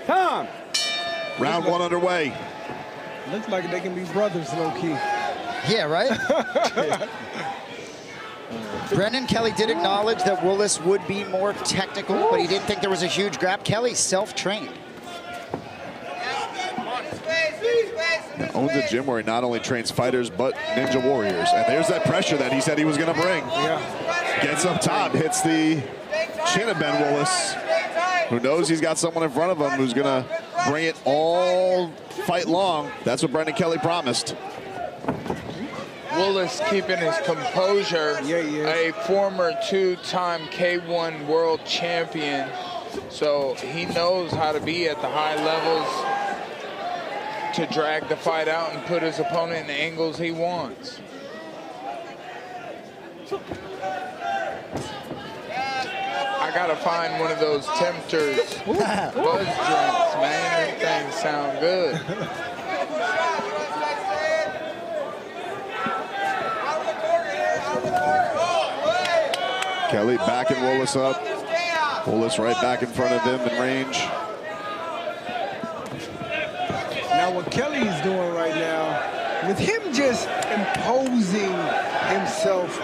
Time. Round one underway. Looks like they can be brothers, low-key. Yeah, right? Brendan Kelly did acknowledge that Woolliss would be more technical, but he didn't think there was a huge grab. Kelly's self-trained. Owns a gym where he not only trains fighters, but ninja warriors. And there's that pressure that he said he was going to bring. Yeah. Gets up top, hits the chin of Ben Woolliss, who knows he's got someone in front of him who's going to bring it all fight long. That's what Brendan Kelly promised. Woolliss keeping his composure. Yeah, he is. A former two-time K1 world champion. So he knows how to be at the high levels to drag the fight out and put his opponent in the angles he wants. I gotta find one of those tempters buzz drinks, man. These things sound good. Kelly backing Woolliss up. Woolliss right back in front of him in range. Now what Kelly's doing right now, with him just imposing himself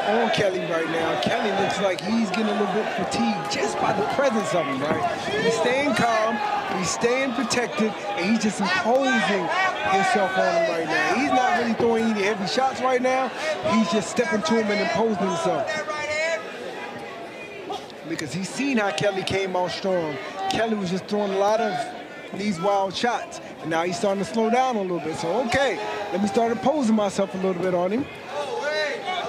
on Kelly right now, Kelly looks like he's getting a little bit fatigued just by the presence of him, right? He's staying calm, he's staying protected, and he's just imposing himself on him right now. He's not really throwing any heavy shots right now. He's just stepping to him and imposing himself. Because he's seen how Kelly came out strong. Kelly was just throwing a lot of these wild shots. And now he's starting to slow down a little bit. So, okay, let me start imposing myself a little bit on him.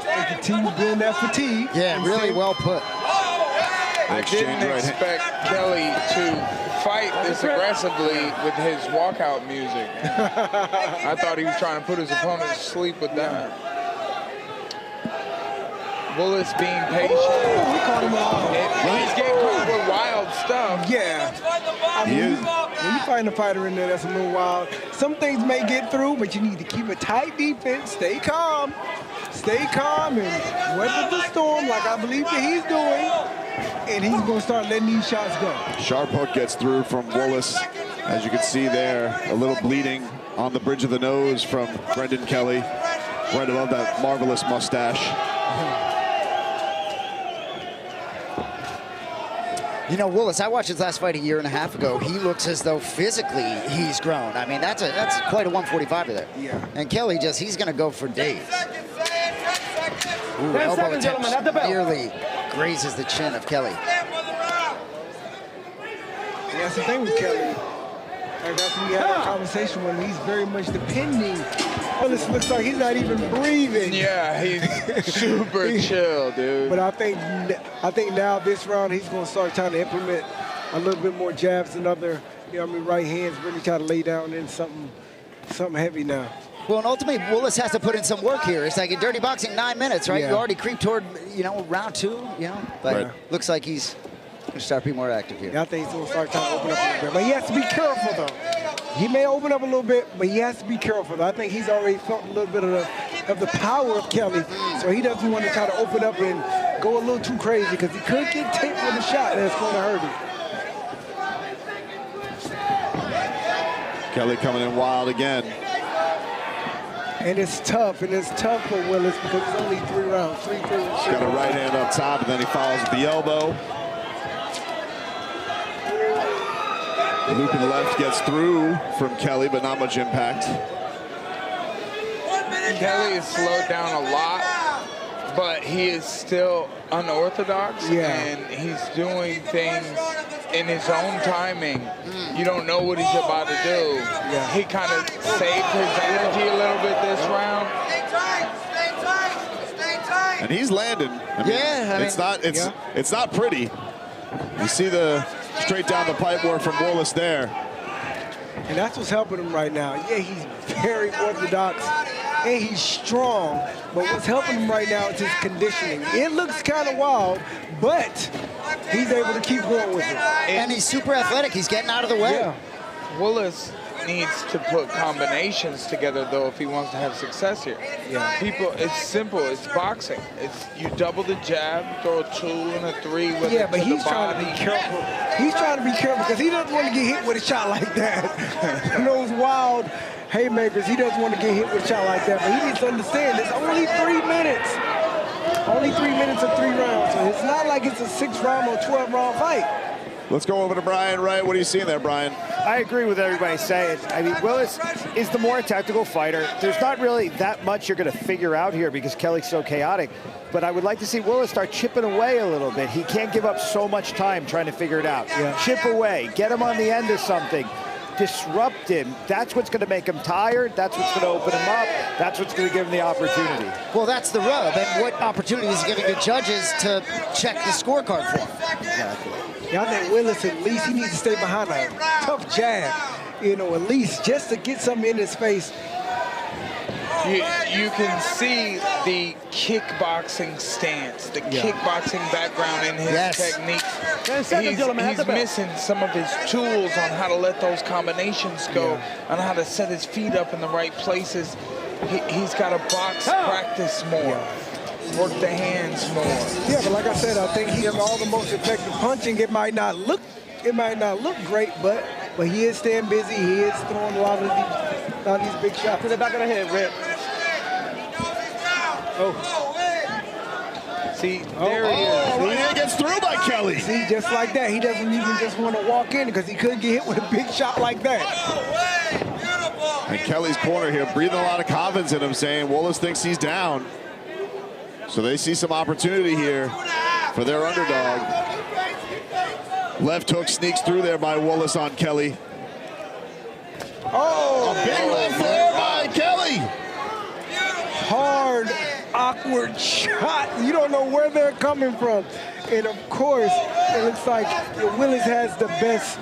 And continue building that fatigue. Yeah, really well put. I didn't expect Kelly to fight this aggressively with his walkout music. I thought he was trying to put his opponent to sleep with that. Woolliss being patient. We caught him out. He's getting caught with wild stuff. Yeah. I mean, when you find a fighter in there that's a little wild, some things may get through, but you need to keep a tight defense, stay calm, and weather the storm like I believe that he's doing, and he's going to start letting these shots go. Sharp hook gets through from Woolliss. As you can see there, a little bleeding on the bridge of the nose from Brendan Kelly, right above that marvelous mustache. You know, Woolliss, I watched his last fight a year and a half ago. He looks as though physically he's grown. I mean, that's quite a 145 there. Yeah. And Kelly he's going to go for days. Ooh, elbow attempt nearly grazes the chin of Kelly. Yeah, that's the thing with Kelly. Like after we had that conversation when he's very much depending. Well, it looks like he's not even breathing. Yeah, he's super chill, dude. But I think now this round he's going to start trying to implement a little bit more jabs and other, right hands, really try to lay down in something heavy now. Well, and ultimately, Woolliss has to put in some work here. It's like in dirty boxing, 9 minutes, right? Yeah. You already creep toward, round two, But looks like he's going to start being more active here. Yeah, I think he's going to start trying to open up a little bit. But he has to be careful, though. He may open up a little bit, but he has to be careful. I think he's already felt a little bit of the power of Kelly. So he doesn't want to try to open up and go a little too crazy because he could get taped with a shot that's going to hurt him. Kelly coming in wild again. And it's tough for Woolliss because it's only 3 rounds. He's got a right hand up top, and then he follows with the elbow. Looping left gets through from Kelly, but not much impact. Kelly is slowed down a lot, but he is still unorthodox, and he's doing things in his own timing. You don't know what he's about to do. He kind of saved his energy a little bit this round. And he's landing. It's not pretty. You see the straight down the pipe work from Woolliss there. And that's what's helping him right now. Yeah, he's very orthodox and he's strong, but what's helping him right now is his conditioning. It looks kind of wild, but he's able to keep going with it. And he's super athletic. He's getting out of the way. Yeah. Woolliss needs to put combinations together, though, if he wants to have success here. Yeah. People, it's simple. It's boxing. It's you double the jab, throw a 2 and a 3 with Yeah, it but to he's the trying body. to be careful. He's trying to be careful because he doesn't want to get hit with a shot like that. Those wild haymakers, he doesn't want to get hit with a shot like that. But he needs to understand it's only 3 minutes. Only 3 minutes of 3 rounds. So it's not like it's a 6-round or 12-round fight. Let's go over to Brian Wright. What are you seeing there, Brian? I agree with everybody saying. I mean, Woolliss is the more tactical fighter. There's not really that much you're going to figure out here because Kelly's so chaotic. But I would like to see Woolliss start chipping away a little bit. He can't give up so much time trying to figure it out. Yeah. Chip away. Get him on the end of something. Disrupt him. That's what's going to make him tired. That's what's going to open him up. That's what's going to give him the opportunity. Well, that's the rub. And what opportunity is he giving the judges to check the scorecard for him? Exactly. Yeah, I think Woolliss, at least he needs to stay behind a tough jab, you know, at least just to get something in his face. You can see the kickboxing stance, the kickboxing background in his technique. He's missing some of his tools on how to let those combinations go, on how to set his feet up in the right places. He's got to box practice more. Work the hands more. Yeah, but like I said, I think he has all the most effective punching. It might not look great, but he is staying busy. He is throwing a lot of these big shots. To the back of the head, Rip. Oh. See, there he is. Right hand gets through by Kelly. See, just like that. He doesn't even just want to walk in because he couldn't get hit with a big shot like that. And Kelly's corner here, breathing a lot of confidence in him, saying Woolliss thinks he's down. So they see some opportunity here for their underdog. Left hook sneaks through there by Woolliss on Kelly. Oh! A big left there by Kelly. Hard, awkward shot. You don't know where they're coming from. And of course, it looks like Woolliss has the best,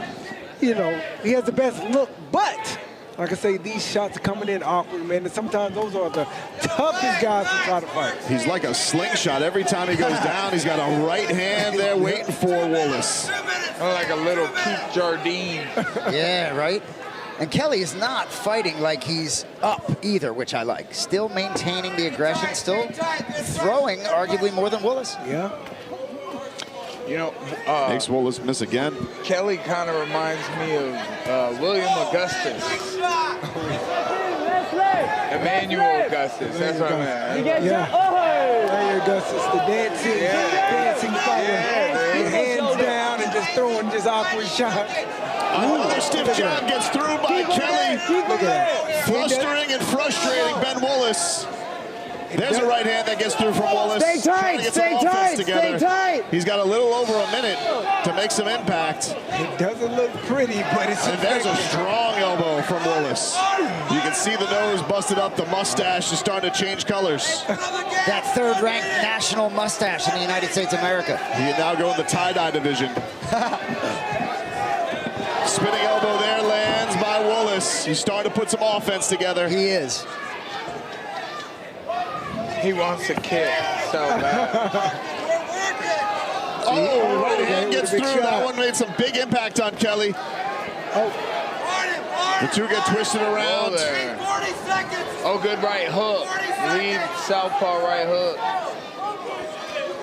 you know, he has the best look, but like I say, these shots are coming in awkward, man. And sometimes those are the toughest guys to try to fight. He's like a slingshot. Every time he goes down, he's got a right hand there waiting for Woolliss. Like a little Keith Jardine. Yeah, right? And Kelly is not fighting like he's up either, which I like. Still maintaining the aggression, still throwing arguably more than Woolliss. Yeah. You know, makes Woolliss miss again. Kelly kind of reminds me of William Augustus. Emmanuel Augustus. That's what I meant. Emmanuel Augustus, the dancing fighter. Hands down and just throwing just awkward shots. Another stiff jab gets through by Kelly. Look at that. Flustering and frustrating Ben Woolliss. There's a right hand that gets through from Woolliss. Stay tight, stay tight, stay tight. He's got a little over a minute to make some impact. It doesn't look pretty, but it's And there's a strong elbow from Woolliss. You can see the nose busted up. The mustache is starting to change colors. That third-ranked national mustache in the United States of America. He can now go in the tie-dye division. Spinning elbow there lands by Woolliss. He's starting to put some offense together. He is. He wants to kick so bad. Oh, right hand gets through. That one made some big impact on Kelly. The two get twisted around. Oh, good right hook. Lead southpaw right hook.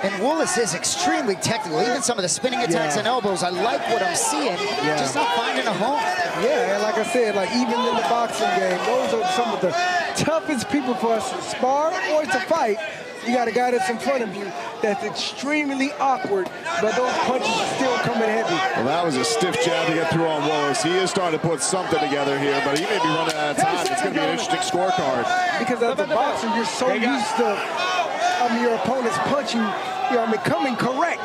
And Woolliss is extremely technical. Even some of the spinning attacks and elbows, I like what I'm seeing. Just not finding a home. Yeah, and like I said, like even in the boxing game, those are some of the toughest people for us to spar or to fight. You got a guy that's in front of you that's extremely awkward, but those punches are still coming heavy. Well, that was a stiff jab to get through on Woolliss. He is starting to put something together here, but he may be running out of time. It's going to be an interesting scorecard. Because as a boxer, you're so used to your opponent's punching, coming correct.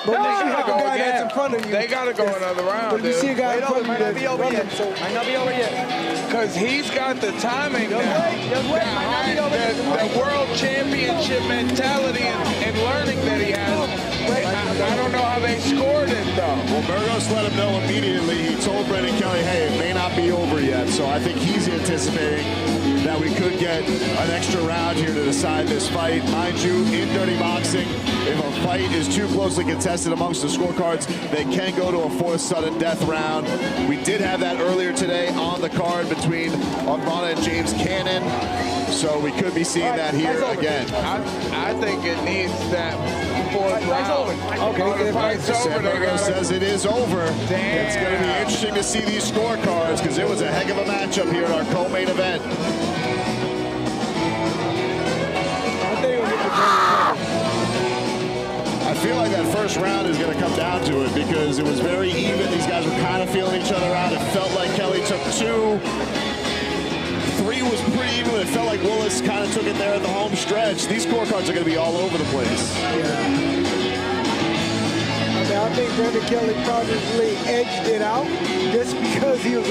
But when you have a guy that's in front of you, they got to go another round. But you see a guy in front of you that's running, so Might not be over yet. Because he's got the timing now. The world championship mentality and learning that he has. I don't know how they scored it, though. Well, Burgos let him know immediately. He told Brendan Kelly, hey, it may not be over yet. So I think he's anticipating that we could get an extra round here to decide this fight. Mind you, in dirty boxing, if a fight is too closely contested amongst the scorecards, they can go to a fourth sudden death round. We did have that earlier today on the card between Armana and James Cannon, so we could be seeing that here again. I think it needs that fourth round. Okay, the fight's over. Sanbergo says it is over. Damn. It's going to be interesting to see these scorecards because it was a heck of a matchup here at our co-main event. I feel like that first round is going to come down to it because it was very even. These guys were kind of feeling each other out. It felt like Kelly took 2. 3 was pretty even. It felt like Woolliss kind of took it there in the home stretch. These scorecards are going to be all over the place. Yeah. I think Brandon Kelly probably edged it out just because he was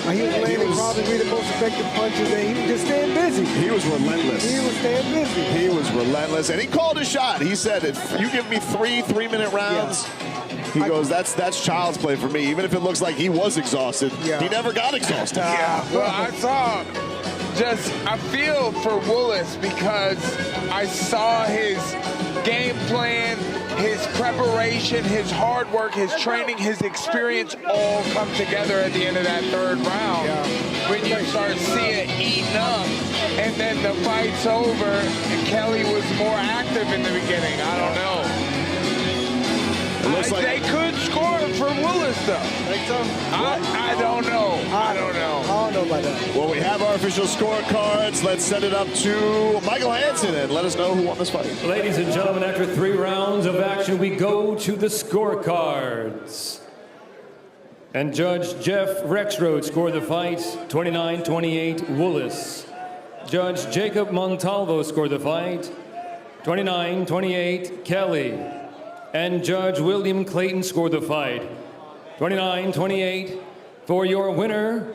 landing probably the most effective punches, and he was just staying busy. He was relentless. He was staying busy. He was relentless, and he called his shot. He said, if you give me 3 3-minute rounds, he goes, that's child's play for me. Even if it looks like he was exhausted, he never got exhausted. Yeah, well, I feel for Woolliss because I saw his game plan, his preparation, his hard work, his training, his experience all come together at the end of that third round. Yeah. When you start seeing it eating up, and then the fight's over, and Kelly was more active in the beginning. I don't know. They could score for Woolliss, though. Think so? I don't know. I don't know about that. Well, we have our official scorecards. Let's send it up to Michael Hansen and let us know who won this fight. Ladies and gentlemen, after 3 rounds of action, we go to the scorecards. And Judge Jeff Rexroad scored the fight, 29-28 Woolliss. Judge Jacob Montalvo scored the fight, 29-28 Kelly. And Judge William Clayton scored the fight, 29-28 for your winner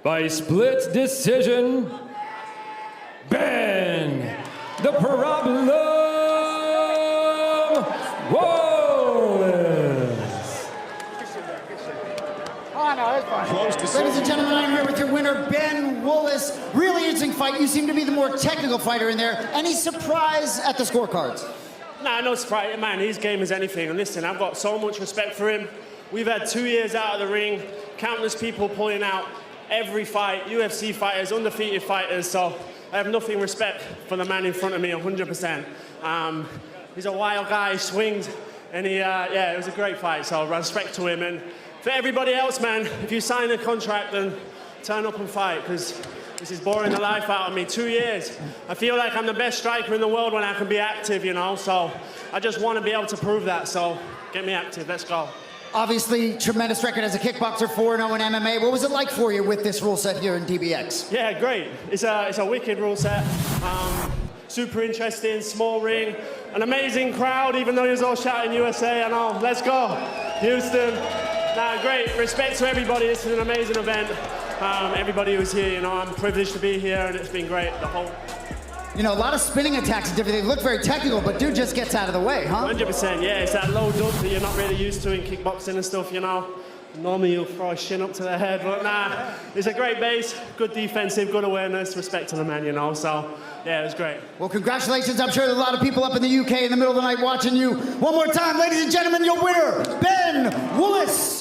by split decision, Ben the Problem Woolliss. Oh, no, it's fine. Close decision. Ladies and gentlemen, I'm here with your winner, Ben Woolliss. Really interesting fight. You seem to be the more technical fighter in there. Any surprise at the scorecards? Nah, no surprise, man. His game is anything. And listen, I've got so much respect for him. We've had 2 years out of the ring, countless people pulling out every fight, UFC fighters, undefeated fighters. So I have nothing respect for the man in front of me, 100%. He's a wild guy, he swings, and yeah, it was a great fight. So respect to him. And for everybody else, man, if you sign a contract, then turn up and fight, because this is boring the life out of me. 2 years. I feel like I'm the best striker in the world when I can be active, you know, so I just want to be able to prove that, so get me active, let's go. Obviously, tremendous record as a kickboxer, 4-0 in MMA. What was it like for you with this rule set here in DBX? Yeah, great. It's a wicked rule set. Super interesting, small ring, an amazing crowd, even though he was all shouting USA and all. Let's go, Houston. Nah, great. Respect to everybody. This is an amazing event. Everybody who's here, you know, I'm privileged to be here, and it's been great. You know, a lot of spinning attacks and different. They look very technical, but dude just gets out of the way, huh? 100%, yeah. It's that low dump that you're not really used to in kickboxing and stuff, you know. Normally you'll throw a shin up to the head, but nah. It's a great base, good defensive, good awareness, respect to the man, you know. So, yeah, it was great. Well, congratulations. I'm sure there's a lot of people up in the UK in the middle of the night watching you. One more time, ladies and gentlemen, your winner, Ben Woolliss.